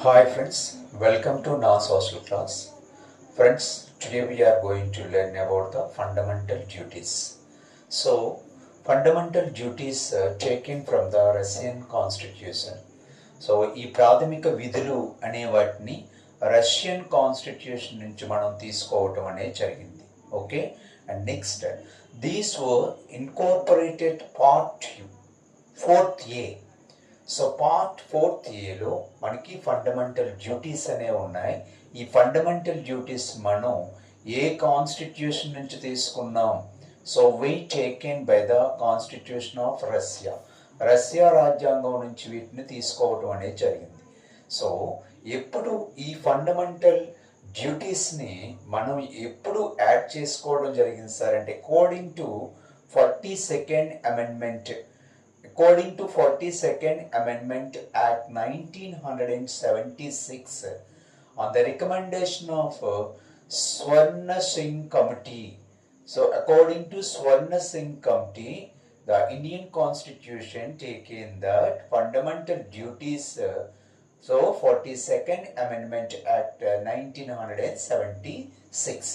Hi friends, welcome to NAS Hostel class. Friends, today we are going to learn about the fundamental duties. So, fundamental duties taken from the Russian constitution. So ఈ ప్రాథమిక విధులు అనే వాటిని Russian constitution నుంచి మనం తీసుకోవటం అనేది జరిగింది. Okay, and next these were incorporated part 4th A. So part 4th Aలో మనకి ఫండమెంటల్ డ్యూటీస్ అనేవి ఉన్నాయి. ఈ ఫండమెంటల్ డ్యూటీస్ మనం ఏ కాన్స్టిట్యూషన్ నుంచి తీసుకున్నాం? So we taken by the constitution of Russia రాజ్యాంగం నుంచి వీటిని తీసుకోవటం అనేది జరిగింది. సో ఎప్పుడు ఈ ఫండమెంటల్ డ్యూటీస్ని మనం ఎప్పుడు యాడ్ చేసుకోవడం జరిగింది సార్ అంటే according to 42nd Amendment. According to 42nd Amendment Act 1976, on the recommendation of Swarna Singh Committee. So according to Swarna Singh Committee, the Indian Constitution taken that fundamental duties. So 42nd Amendment Act 1976.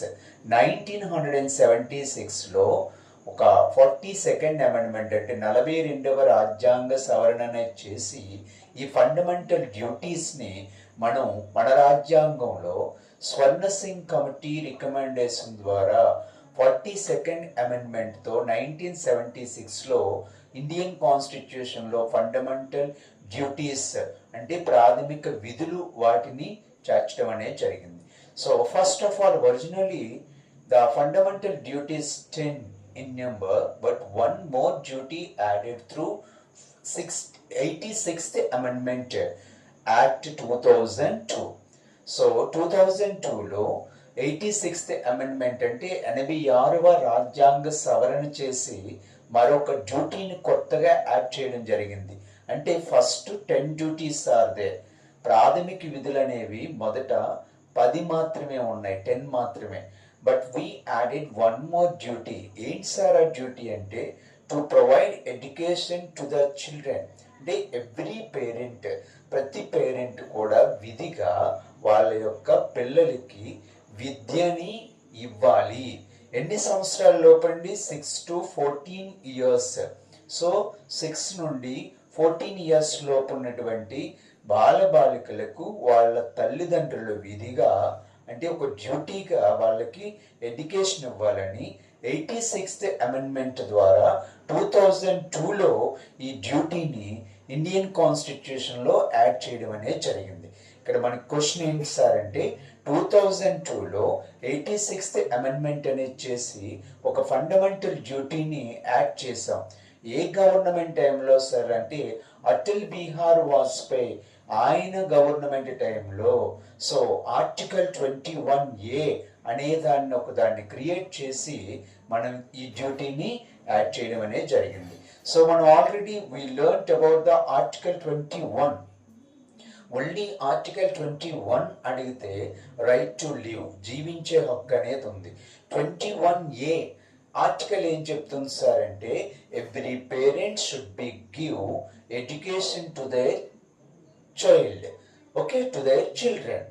1976లో ఒక 42nd amendment అంటే 42వ రాజ్యాంగ సవరణ చేసి ఈ fundamental డ్యూటీస్ని మనం మన రాజ్యాంగంలో స్వర్ణ Singh committee recommendation ద్వారా 42nd అమెండ్మెంట్తో 1976లో ఇండియన్ కాన్స్టిట్యూషన్లో ఫండమెంటల్ డ్యూటీస్ అంటే ప్రాథమిక విధులు వాటిని చేర్చడం అనేది జరిగింది. So first of all originally the fundamental duties 10 in number, but one more duty added through 86th Amendment Act 2002. So 2002లో 86th Amendment అంటే 86వ రాజ్యాంగ సవరణ చేసి మరొక డ్యూటీని కొత్తగా యాడ్ చేయడం జరిగింది. అంటే ఫస్ట్ 10 డ్యూటీస్ ఆర్ దేర్. ప్రాథమిక విధులు అనేవి మొదట 10 మాత్రమే ఉన్నాయి, 10 మాత్రమే. But we added one more duty. ఏంటి సార్ ఆ డ్యూటీ అంటే to provide education to the children. అంటే ఎవ్రీ పేరెంట్, ప్రతి పేరెంట్ కూడా విధిగా వాళ్ళ యొక్క పిల్లలకి విద్యని ఇవ్వాలి. ఎన్ని సంవత్సరాల లోపండి? 6 to 14 years. సో 6 నుండి 14 years లోపు ఉన్నటువంటి బాలబాలికలకు వాళ్ళ తల్లిదండ్రులు విధిగా అంటే ఒక డ్యూటీగా వాళ్ళకి ఎడ్యుకేషన్ ఇవ్వాలని 86th అమెండ్మెంట్ ద్వారా 2002లో ఈ డ్యూటీని ఇండియన్ కాన్స్టిట్యూషన్లో యాడ్ చేయడం అనేది జరిగింది. ఇక్కడ మనకి క్వశ్చన్ ఏంటి సార్ అంటే 2002లో 86th అమెండ్మెంట్ అనేది చేసి ఒక ఫండమెంటల్ డ్యూటీని యాడ్ చేసాం. ఏ గవర్నమెంట్ టైంలో సార్ అంటే అటల్ బిహారీ వాజ్పేయి ఆయన గవర్నమెంట్ టైంలో. సో ఆర్టికల్ 21A అనే దాన్ని క్రియేట్ చేసి మనం ఈ డ్యూటీని యాడ్ చేయడం అనేది జరిగింది. సో మనం already we learned about the article 21. Only article 21 అడిగితే రైట్ టు లివ్, జీవించే హక్కు అనేది ఉంది. 21A ఆర్టికల్ ఏం చెప్తుంది సార్ అంటే every parent should be give education to their child, okay, to their children.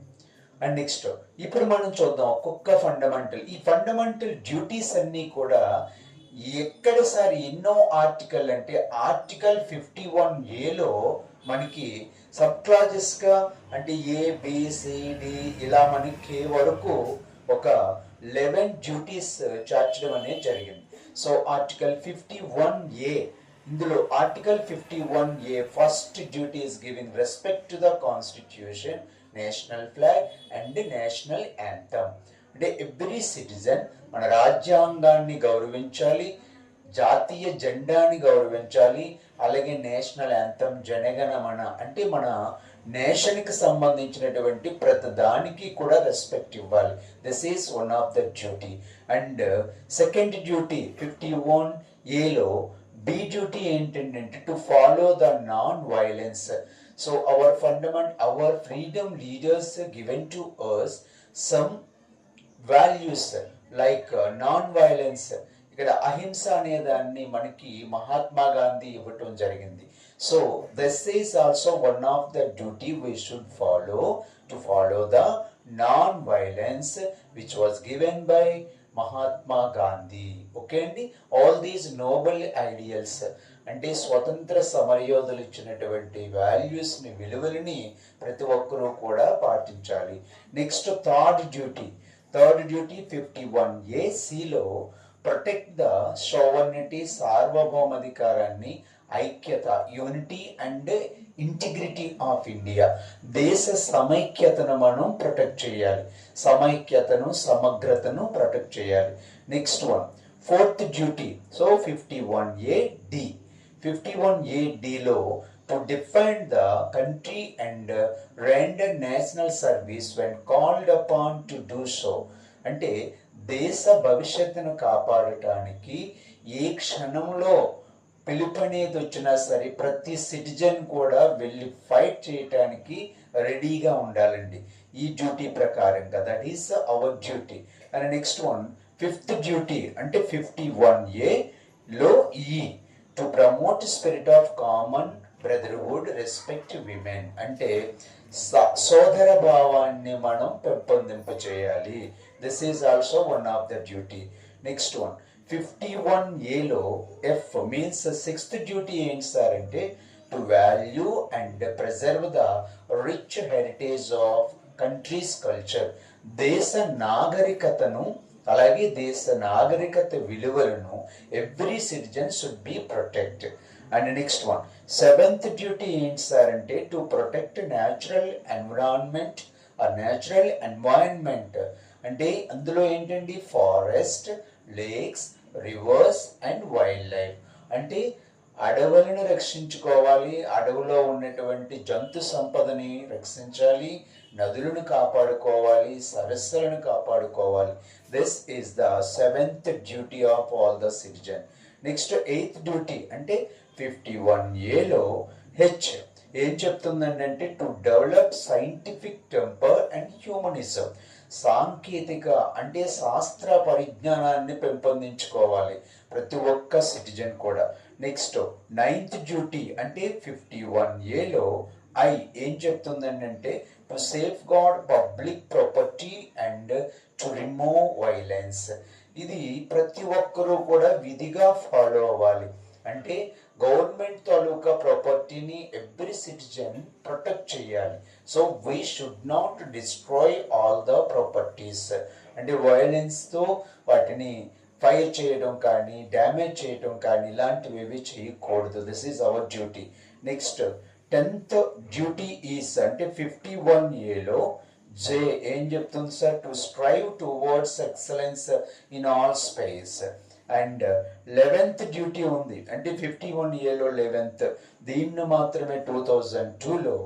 And next ఇప్పుడు మనం చూద్దాం ఒక్కొక్క ఫండమెంటల్. ఈ ఫండమెంటల్ డ్యూటీస్ అన్నీ కూడా ఎక్కడ సార్ ఎన్నో ఆర్టికల్ అంటే ఆర్టికల్ 51Aలో మనకి సబ్ క్లాజెస్గా అంటే ABCD ఇలా మనకి వరకు ఒక 11 డ్యూటీస్ చేర్చడం అనేది జరిగింది. సో ఆర్టికల్ 51A, ఇందులో article 51A first duty is giving respect to the constitution, national flag and national anthem. అంటే ఎవ్రీ సిటిజన్ మన రాజ్యాంగాన్ని గౌరవించాలి, జాతీయ జెండాని గౌరవించాలి, అలాగే నేషనల్ యాంథమ్ జనగణమన అంటే మన నేషన్కి సంబంధించినటువంటి ప్రతి దానికి కూడా రెస్పెక్ట్ ఇవ్వాలి. This is one of the duty. And second duty 51Aలో బి డ్యూటీ ఏంటంటే to follow the non violence. So our freedom leaders given to us some values like non violence. ఇక్కడ అహింస అనే దాన్ని మనకి మహాత్మా గాంధీ ఇవ్వటం జరిగింది. So this is also one of the duty we should follow, to follow the non-violence which was given by Mahatma Gandhi. Okay అండి, all these Nobel ideals అంటే స్వతంత్ర సమరయోధులు ఇచ్చినటువంటి వాల్యూస్ని, విలువలని ప్రతి ఒక్కరూ కూడా పాటించాలి. నెక్స్ట్ థర్డ్ డ్యూటీ 51A(C)లో ప్రొటెక్ట్ ద సోవర్నిటీ, సార్వభౌమాధికారాన్ని, ఐక్యత, unity and integrity of India, దేశ సమైక్యతను మనం ప్రొటెక్ట్ చేయాలి, సమైక్యతను, సమగ్రతను ప్రొటెక్ట్ చేయాలి. Next one fourth duty. So 51A(D)లో to defend the country and render national service when called upon to do so. అంటే దేశ భవిష్యత్తును కాపాడటానికి ఏ క్షణంలో పిలుపనేది వచ్చినా సరే ప్రతి సిటిజన్ కూడా వెళ్ళి ఫైట్ చేయటానికి రెడీగా ఉండాలండి ఈ డ్యూటీ ప్రకారంగా. That is our duty. And next one fifth duty అంటే 51A(లో E to promote spirit of common brotherhood, respect women. అంటే సోదర భావాన్ని మనం పెంపొందింప చేయాలి. This is also one of the duty. Next one 51A(లో F మీన్స్ సిక్స్త్ డ్యూటీ ఏంటి సార్ అంటే to value and preserve the rich heritage of country's culture. దేశ నాగరికతను, అలాగే దేశ నాగరికత విలువలను every citizen should be protect. And next one seventh duty ఏంటి సార్ అంటే to protect natural environment or natural environment. అంటే అందులో ఏంటండి forest, lakes, rivers and wild life. అంటే అడవులను రక్షించుకోవాలి, అడవులో ఉన్నటువంటి జంతు సంపదని రక్షించాలి, నదులను కాపాడుకోవాలి, సరస్సులను కాపాడుకోవాలి. This is the seventh duty of all the citizen. Next eighth duty అంటే 51A(లో H ఏం చెప్తుందంటే to develop scientific temper and humanism. సాంకేతిక అంటే శాస్త్ర పరిజ్ఞానాన్ని పెంపొందించుకోవాలి ప్రతి ఒక్క సిటిజన్ కూడా. నెక్స్ట్ నైన్త్ డ్యూటీ అంటే 51A(లో I ఏం చెప్తుందంటే to safeguard public property and to remove violence. ఇది ప్రతి ఒక్కరూ కూడా విధిగా ఫాలో అవ్వాలి. అంటే గవర్నమెంట్ తాలూకా ప్రాపర్టీని ఎవ్రీ సిటిజన్ ప్రొటెక్ట్ చేయాలి. So we should not destroy all the properties. అంటే వైలెన్స్తో వాటిని ఫైర్ చేయడం కానీ, డ్యామేజ్ చేయడం కానీ ఇలాంటివి చేయకూడదు. This is our duty. Next 10th duty is అంటే 51A(లో J ఏం చెప్తుంది sir to strive towards excellence in all space. And 11th duty ఉంది అంటే 51A(లో 11th. దీన్ని మాత్రమే 2002లో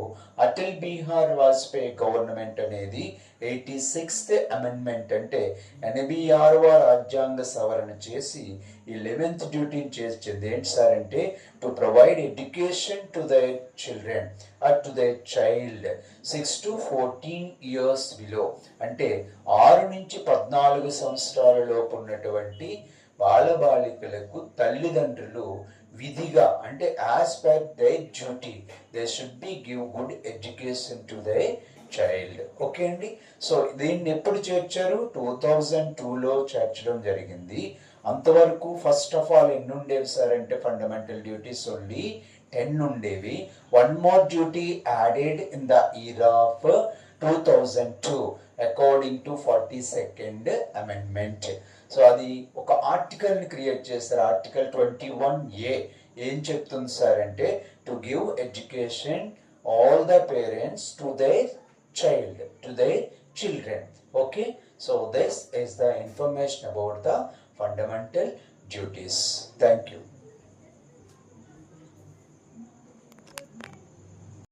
అటల్ బిహారీ వాజ్పేయి గవర్నమెంట్ అనేది 86th అమెండ్మెంట్ అంటే 86వ రాజ్యాంగ సవరణ చేసి ఈ 11th డ్యూటీని చేసింది. ఏంటి సార్ అంటే to provide education to the children or to the child 6 to 14 years below. అంటే 6 నుంచి 14 సంవత్సరాల లోపు ఉన్నటువంటి బాలబాలికలకు తల్లిదండ్రులు విధిగా అంటే as per their duty they should be give good education to they child. Okay అండి. సో దీన్ని ఎప్పుడు చేర్చారు? 2002లో చేర్చడం జరిగింది. అంతవరకు ఫస్ట్ ఆఫ్ ఆల్ ఎన్ని ఉండేవి సార్ అంటే ఫండమెంటల్ డ్యూటీస్ ఓన్లీ 10 ఉండేవి. One more duty added in the year of 2002 according to 42nd amendment. So అది ఒక ఆర్టికల్ని క్రియేట్ చేస్తారు. ఆర్టికల్ 21A ఏం చెప్తుంది సార్ అంటే to give education all the parents to their child, to their children. Okay, so this is the information about the fundamental duties. Thank you.